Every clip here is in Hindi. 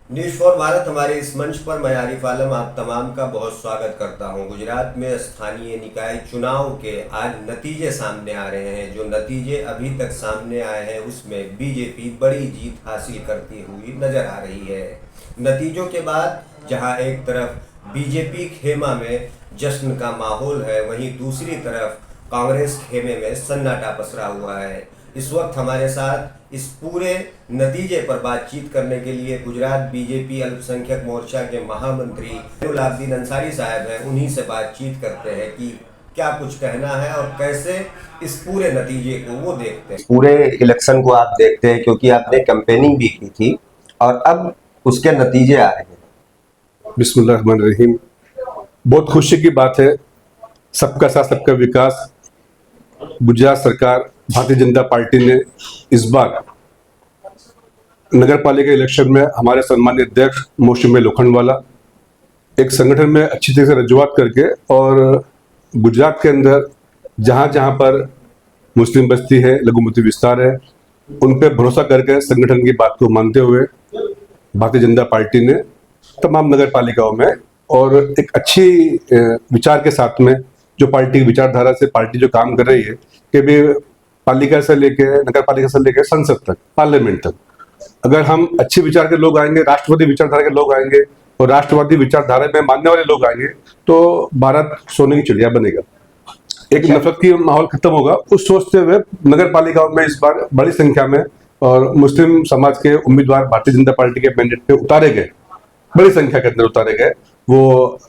न्यूज फॉर भारत हमारे इस मंच पर मैं आरिफ आलम आप तमाम का बहुत स्वागत करता हूं। गुजरात में स्थानीय निकाय चुनाव के आज नतीजे सामने आ रहे हैं। जो नतीजे अभी तक सामने आए हैं उसमें बीजेपी बड़ी जीत हासिल करती हुई नजर आ रही है। नतीजों के बाद जहां एक तरफ बीजेपी खेमा में जश्न का माहौल है, वहीं दूसरी तरफ कांग्रेस खेमे में सन्नाटा पसरा हुआ है। इस वक्त हमारे साथ इस पूरे नतीजे पर बातचीत करने के लिए गुजरात बीजेपी अल्पसंख्यक मोर्चा के महामंत्री जैनुलाब्दीन अंसारी साहब हैं। उन्हीं से बातचीत करते हैं कि क्या कुछ कहना है और कैसे इस पूरे नतीजे को वो देखते हैं। पूरे इलेक्शन को आप देखते हैं क्योंकि आपने कैंपेनिंग भी की थी और अब उसके नतीजे आ रहे हैं। बिस्मिल्लाहिर्रहमानिर्रहीम। बहुत खुशी की बात है, सबका साथ सबका विकास। गुजरात सरकार भारतीय जनता पार्टी ने इस बार नगर पालिका इलेक्शन में हमारे सम्मानित अध्यक्ष मौसमी लोखंडवाला एक संगठन में अच्छी तरह से रजूआत करके और गुजरात के अंदर जहां जहां पर मुस्लिम बस्ती है, लघुमती विस्तार है, उन पर भरोसा करके संगठन की बात को मानते हुए भारतीय जनता पार्टी ने तमाम नगर पालिकाओं में और एक अच्छी विचार के साथ में जो पार्टी की विचारधारा से पार्टी जो काम कर रही है कि भी पालिका से लेके नगर पालिका से लेके संसद तक, पार्लियामेंट तक, अगर हम अच्छे विचार के लोग आएंगे, राष्ट्रवादी विचारधारा के लोग आएंगे और राष्ट्रवादी विचारधारा में मानने वाले लोग आएंगे तो भारत सोने की चिड़िया बनेगा। एक नफरत की माहौल खत्म होगा। उस सोचते हुए नगर पालिकाओं में इस बार बड़ी संख्या में और मुस्लिम समाज के उम्मीदवार भारतीय जनता पार्टी के मैंडेट पे उतारे गए, बड़ी संख्या के अंदर उतारे गए। वो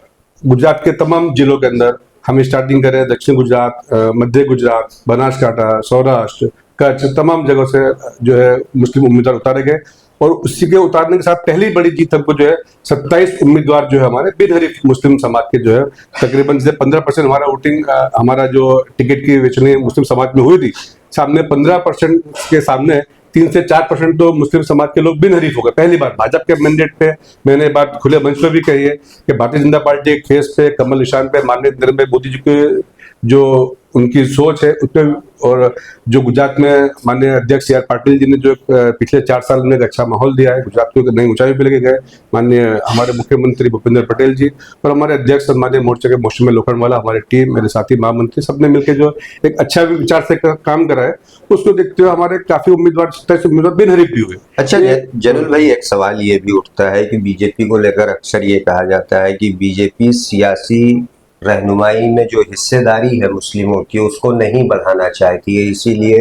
गुजरात के तमाम जिलों के अंदर हम स्टार्टिंग करें, दक्षिण गुजरात, मध्य गुजरात, बनासकांठा, सौराष्ट्र, कच्छ, तमाम जगहों से जो है मुस्लिम उम्मीदवार उतारे गए और उसी के उतारने के साथ पहली बड़ी जीत हमको जो है 27 उम्मीदवार जो है हमारे बिनहरीफ मुस्लिम समाज के जो है तकरीबन से 15% हमारा वोटिंग, हमारा जो टिकट की बेचनी मुस्लिम समाज में हुई थी, सामने 15% के सामने 3 से 4% तो मुस्लिम समाज के लोग बिनहरीफ हो गए। पहली बार भाजपा के मैंडेट पे मैंने बात खुले मंच पे भी कही है कि भारतीय जनता पार्टी के फेस पे, कमल निशान पे माननीय नरेंद्र मोदी जी के जो उनकी सोच है उस पर और जो गुजरात में माननीय अध्यक्ष सी आर पाटिल जी ने जो पिछले 4 साल में एक अच्छा माहौल दिया है, गुजरात को एक नई ऊंचाई पे लेके गए। माननीय हमारे मुख्यमंत्री भूपेंद्र पटेल जी और हमारे अध्यक्ष माननीय मोर्चा के मौसमी लोखंडवाला, हमारी टीम, मेरे साथी महामंत्री, सबने मिलकर जो एक अच्छा विचार से काम करा है, उसको देखते हुए हमारे काफी उम्मीदवार, 27 उम्मीदवार बिनहरीफ भी हुए। अच्छा जनुल भाई, एक सवाल ये भी उठता है कि बीजेपी को लेकर अक्सर ये कहा जाता है कि बीजेपी सियासी रहनुमाई में जो हिस्सेदारी है मुस्लिमों की उसको नहीं बढ़ाना चाहती है, इसीलिए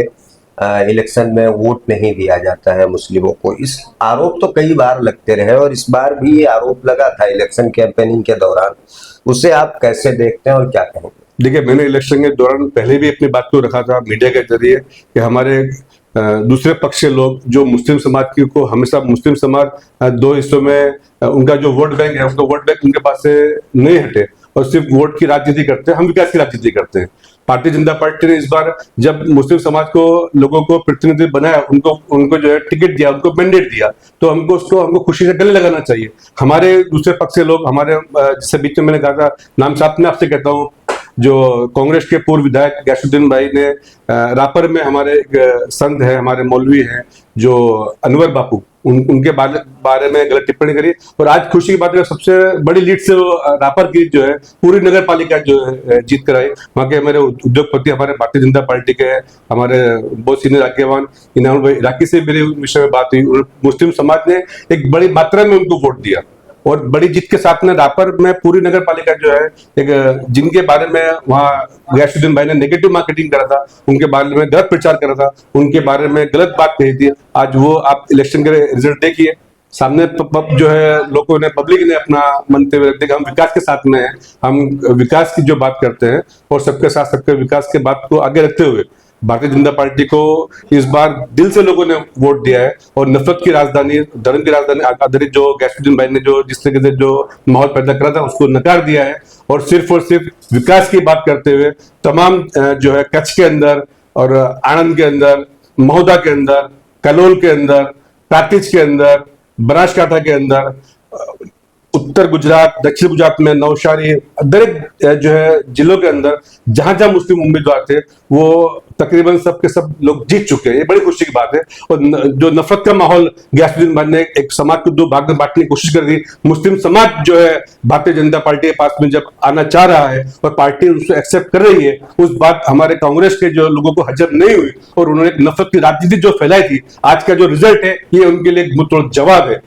इलेक्शन में वोट नहीं दिया जाता है मुस्लिमों को। इस आरोप तो कई बार लगते रहे और इस बार भी ये आरोप लगा था इलेक्शन कैंपेनिंग के दौरान। उसे आप कैसे देखते हैं और क्या कहेंगे? देखिए, मैंने इलेक्शन के दौरान पहले भी अपनी बात को रखा था मीडिया के जरिए कि हमारे दूसरे पक्ष के लोग जो मुस्लिम समाज की को हमेशा मुस्लिम समाज दो हिस्सों में उनका जो वोट बैंक है, उनका वोट बैंक उनके पास से नहीं हटे और सिर्फ वोट की राजनीति करते हैं। हम विकास की राजनीति करते हैं। भारतीय जनता पार्टी ने इस बार जब मुस्लिम समाज को लोगों को प्रतिनिधि बनाया, उनको उनको जो है टिकट दिया, उनको मैंडेट दिया, तो हमको खुशी से गले लगाना चाहिए। हमारे दूसरे पक्ष के लोग, हमारे जिससे बीच में मैंने कहा था, नाम साथ में आपसे कहता हूँ, जो कांग्रेस के पूर्व विधायक गैसुद्दीन भाई ने रापर में हमारे संत है, हमारे मौलवी हैं जो अनवर बापू, उनके बारे में गलत टिप्पणी करी और आज खुशी की बात है सबसे बड़ी लीड से वो रापर की जो है पूरी नगर पालिका जो है जीत कर आई। वहाँ के हमारे उद्योगपति, हमारे भारतीय जनता पार्टी के हमारे बहुत सीनियर आगेवान इनाम भाई इराकी से मेरे विषय में बात हुई। मुस्लिम समाज ने एक बड़ी मात्रा में उनको वोट दिया और बड़ी जीत के साथ में रापर में पूरी नगर पालिका जो है एक जिनके बारे में वहाँ गैसुद्दीन भाई ने नेगेटिव मार्केटिंग करा था, उनके बारे में गलत प्रचार करा था, उनके बारे में गलत बात कही थी, आज वो आप इलेक्शन के रिजल्ट देखिए सामने जो है लोगों ने, पब्लिक ने अपना मानते हुए रखते हम विकास के साथ में हैं, हम विकास की जो बात करते हैं और सबके साथ सबके विकास के बात को आगे रखते हुए भारतीय जनता पार्टी को इस बार दिल से लोगों ने वोट दिया है और नफरत की राजधानी, धर्म की राजधानी आधारित जो गैसुद्दीन भाई ने जो जिस तरीके से जो माहौल पैदा करा था उसको नकार दिया है और सिर्फ विकास की बात करते हुए तमाम जो है कच्छ के अंदर और आणंद के अंदर, महोदा के अंदर, कलोल के अंदर, प्रांतिज के अंदर, बनासकांठा के अंदर, उत्तर गुजरात, दक्षिण गुजरात में नवसारी, दरेक जो है जिलों के अंदर जहां जहां मुस्लिम उम्मीदवार थे वो तकरीबन सब के सब लोग जीत चुके हैं। ये बड़ी खुशी की बात है। और जो नफरत का माहौल गयासुद्दीन भाई ने एक समाज को दो भाग में बांटने की कोशिश कर दी, मुस्लिम समाज जो है भारतीय जनता पार्टी के पास में जब आना चाह रहा है और पार्टी उसको एक्सेप्ट कर रही है, उस बात हमारे कांग्रेस के जो लोगों को हजम नहीं हुई और उन्होंने एक नफरत की राजनीति जो फैलाई थी, आज का जो रिजल्ट है ये उनके लिए एक मुतलक जवाब है।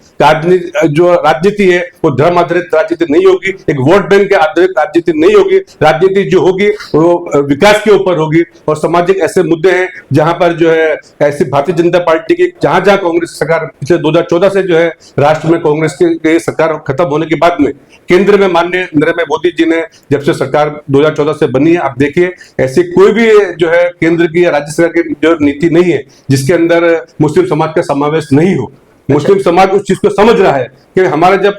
जो राजनीति है वो धर्म आधारित राजनीति नहीं होगी, एक वोट बैंक के आधारित राजनीति नहीं होगी। राजनीति जो होगी वो विकास के ऊपर होगी और सामाजिक ऐसे मुद्दे हैं जहां पर जो है ऐसी भारतीय जनता पार्टी की जहां जहां कांग्रेस सरकार पिछले 2014 से जो है राष्ट्र में कांग्रेस की सरकार खत्म होने के बाद में केंद्र में माननीय नरेंद्र मोदी जी ने जब से सरकार 2014 से बनी है, आप देखिए ऐसी कोई भी जो है केंद्र की या राज्य सरकार की जो नीति नहीं है जिसके अंदर मुस्लिम समाज का समावेश नहीं हो। मुस्लिम समाज उस चीज को समझ रहा है कि हमारा जब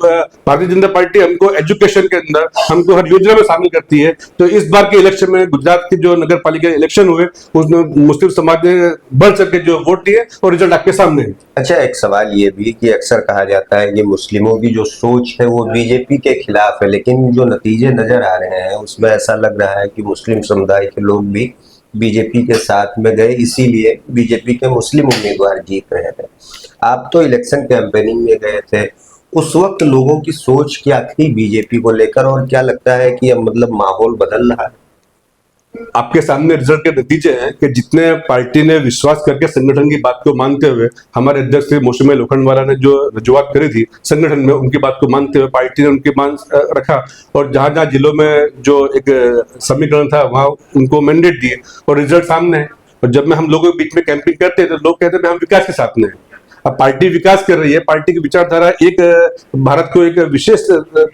भारतीय जनता पार्टी हमको एजुकेशन के अंदर हमको हर योजना में शामिल करती है, तो इस बार के इलेक्शन में गुजरात के जो नगर पालिका इलेक्शन हुए उसमें मुस्लिम समाज ने बढ़ चढ़ के जो वोट दिए और रिजल्ट आपके सामने है। अच्छा, एक सवाल ये भी कि अक्सर कहा जाता है कि मुस्लिमों की जो सोच है वो बीजेपी के खिलाफ है, लेकिन जो नतीजे नजर आ रहे हैं उसमें ऐसा लग रहा है कि मुस्लिम समुदाय के लोग भी बीजेपी के साथ में गए, इसीलिए बीजेपी के मुस्लिम उम्मीदवार जीत रहे हैं। आप तो इलेक्शन कैंपेनिंग में गए थे, उस वक्त लोगों की सोच क्या थी बीजेपी को लेकर और क्या लगता है कि अब मतलब माहौल बदल रहा है? आपके सामने रिजल्ट के नतीजे हैं कि जितने पार्टी ने विश्वास करके संगठन की बात को मानते हुए हमारे अध्यक्ष श्री मौसमी लोखंडवाला ने जो रजुआत करी थी संगठन में, उनकी बात को मानते हुए पार्टी ने उनकी मान रखा और जहां जहां जिलों में जो एक समीकरण था वहां उनको मैंडेट दिए और रिजल्ट सामने है। और जब में हम लोगों के बीच में कैंपिंग करते हैं तो लोग कहते हैं हम विकास के साथ में हैं। अब पार्टी विकास कर रही है, पार्टी की विचारधारा एक भारत को एक विशेष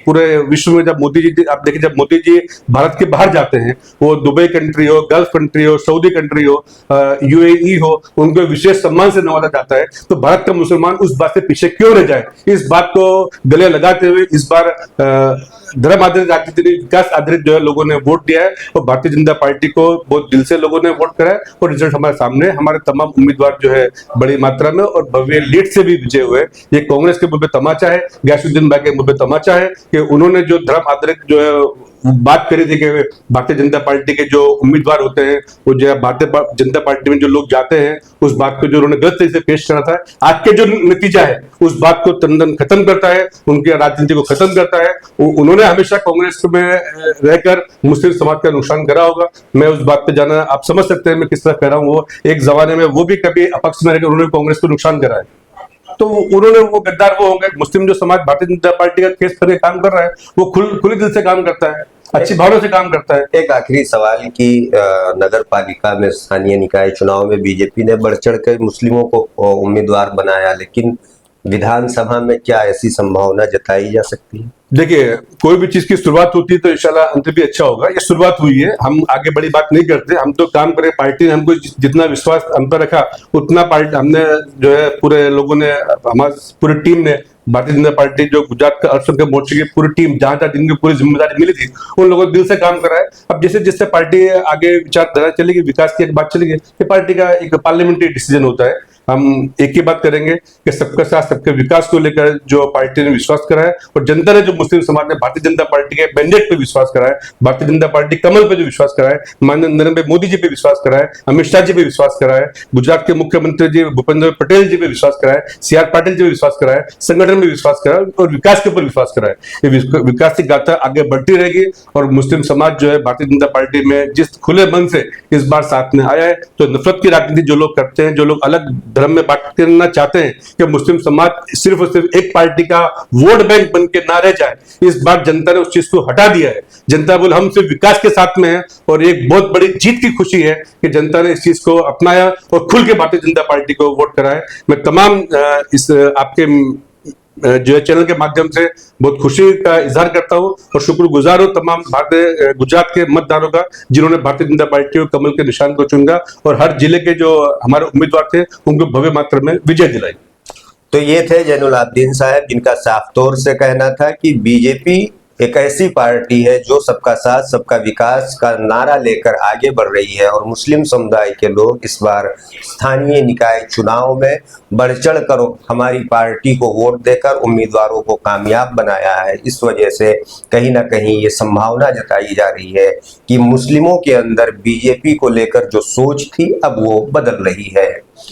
पूरे विश्व में जब मोदी जी आप देखिए, जब मोदी जी भारत के बाहर जाते हैं, वो दुबई कंट्री हो, गल्फ कंट्री हो, सऊदी कंट्री हो, यूएई हो, उनको विशेष सम्मान से नवाजा जाता है। तो भारत का मुसलमान उस बात से पीछे क्यों रह जाए, इस बात को गले लगाते हुए इस बार धर्म आधारित राजनीति नहीं विकास आधारित जो है लोगों ने वोट दिया है और भारतीय जनता पार्टी को बहुत दिल से लोगों ने वोट करा है और रिजल्ट हमारे सामने। हमारे तमाम उम्मीदवार जो है बड़ी मात्रा में और भव्य लीड से भी विजय हुए। ये कांग्रेस के मुंह पे तमाचा है, गयासुद्दीन भाई के मुंह पे तमाचा है कि उन्होंने जो धर्म आधारित जो है बात करी थी कि भारतीय जनता पार्टी के जो उम्मीदवार होते हैं वो जो है भारतीय जनता पार्टी में जो लोग जाते हैं उस बात को जो उन्होंने गलत तरीके से पेश करा था, आज के जो नतीजा है उस बात को तंदन खत्म करता है, उनकी राजनीति को खत्म करता है। उन्होंने हमेशा कांग्रेस में रहकर मुस्लिम समाज का नुकसान करा होगा। मैं उस बात पे जाना आप समझ सकते हैं मैं किस तरह कह रहा हूँ। वो एक जमाने में वो भी कभी अपक्ष में रहकर उन्होंने कांग्रेस को नुकसान करा है, तो उन्होंने वो गद्दार वो होंगे। मुस्लिम जो समाज भारतीय जनता पार्टी का केस करके काम कर रहा है वो खुले दिल से काम करता है, अच्छी भावना से काम करता है। एक आखिरी सवाल की नगर पालिका में स्थानीय निकाय चुनाव में बीजेपी ने बढ़ चढ़ कर मुस्लिमों को उम्मीदवार बनाया, लेकिन विधानसभा में क्या ऐसी संभावना जताई जा सकती है? देखिए, कोई भी चीज की शुरुआत होती है तो इंशाल्लाह अंत भी अच्छा होगा। ये शुरुआत हुई है, हम आगे बड़ी बात नहीं करते, हम तो काम करें। पार्टी ने हमको जितना विश्वास हम पर रखा उतना पार्टी हमने जो है पूरे लोगों ने हमारी पूरी टीम ने भारतीय जनता पार्टी जो गुजरात का अल्पसंख्यक मोर्चे की पूरी टीम जहां जहां जिनकी पूरी जिम्मेदारी मिली थी उन लोगों ने दिल से काम करा है। अब जैसे जैसे पार्टी आगे विचारधारा चलेगी, विकास की एक बात चलेगी, ये पार्टी का एक पार्लियामेंट्री डिसीजन होता है। हम एक ही बात करेंगे कि सबका साथ सबके विकास को लेकर जो पार्टी ने विश्वास करा है और जनता ने जो मुस्लिम समाज ने भारतीय जनता पार्टी के मैंडेट पे विश्वास करा है, भारतीय जनता पार्टी कमल पे जो विश्वास करा है, माननीय नरेंद्र मोदी जी पे विश्वास करा है, अमित शाह जी पे विश्वास करा है, गुजरात के मुख्यमंत्री जी भूपेंद्र पटेल जी पे विश्वास करा है, सीआर पाटिल जी पे विश्वास करा है, संगठन में विश्वास करा है और विकास के ऊपर विश्वास करा है। ये विकास की गाथा आगे बढ़ती रहेगी और मुस्लिम समाज जो है भारतीय जनता पार्टी में जिस खुले मन से इस बार साथ में आया है, तो नफरत की राजनीति जो लोग करते हैं, जो लोग अलग धर्म में बात करना चाहते हैं कि मुस्लिम समाज सिर्फ और सिर्फ एक पार्टी का वोट बैंक बन के ना रह जाए, इस बार जनता ने उस चीज को हटा दिया है। जनता बोले हम सिर्फ विकास के साथ में है और एक बहुत बड़ी जीत की खुशी है कि जनता ने इस चीज को अपनाया और खुल के भारतीय जनता पार्टी को वोट कराया। मैं तमाम इस आपके जो है चैनल के माध्यम से बहुत खुशी का इजहार करता हूं और शुक्रगुजार हूं तमाम भारतीय गुजरात के मतदारों का जिन्होंने भारतीय जनता पार्टी को कमल के निशान को चुना और हर जिले के जो हमारे उम्मीदवार थे उनको भव्य मात्रा में विजय दिलाई। तो ये थे जैनुल आबदीन साहब जिनका साफ तौर से कहना था कि बीजेपी एक ऐसी पार्टी है जो सबका साथ सबका विकास का नारा लेकर आगे बढ़ रही है और मुस्लिम समुदाय के लोग इस बार स्थानीय निकाय चुनाव में बढ़ चढ़ कर हमारी पार्टी को वोट देकर उम्मीदवारों को कामयाब बनाया है। इस वजह से कहीं ना कहीं ये संभावना जताई जा रही है कि मुस्लिमों के अंदर बीजेपी को लेकर जो सोच थी अब वो बदल रही है।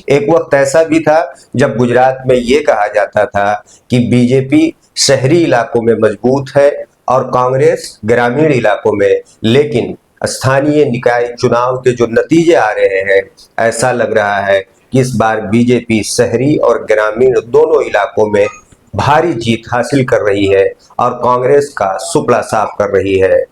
एक वक्त ऐसा भी था जब गुजरात में ये कहा जाता था कि बीजेपी शहरी इलाकों में मजबूत है और कांग्रेस ग्रामीण इलाकों में, लेकिन स्थानीय निकाय चुनाव के जो नतीजे आ रहे हैं ऐसा लग रहा है कि इस बार बीजेपी शहरी और ग्रामीण दोनों इलाकों में भारी जीत हासिल कर रही है और कांग्रेस का सुपड़ा साफ कर रही है।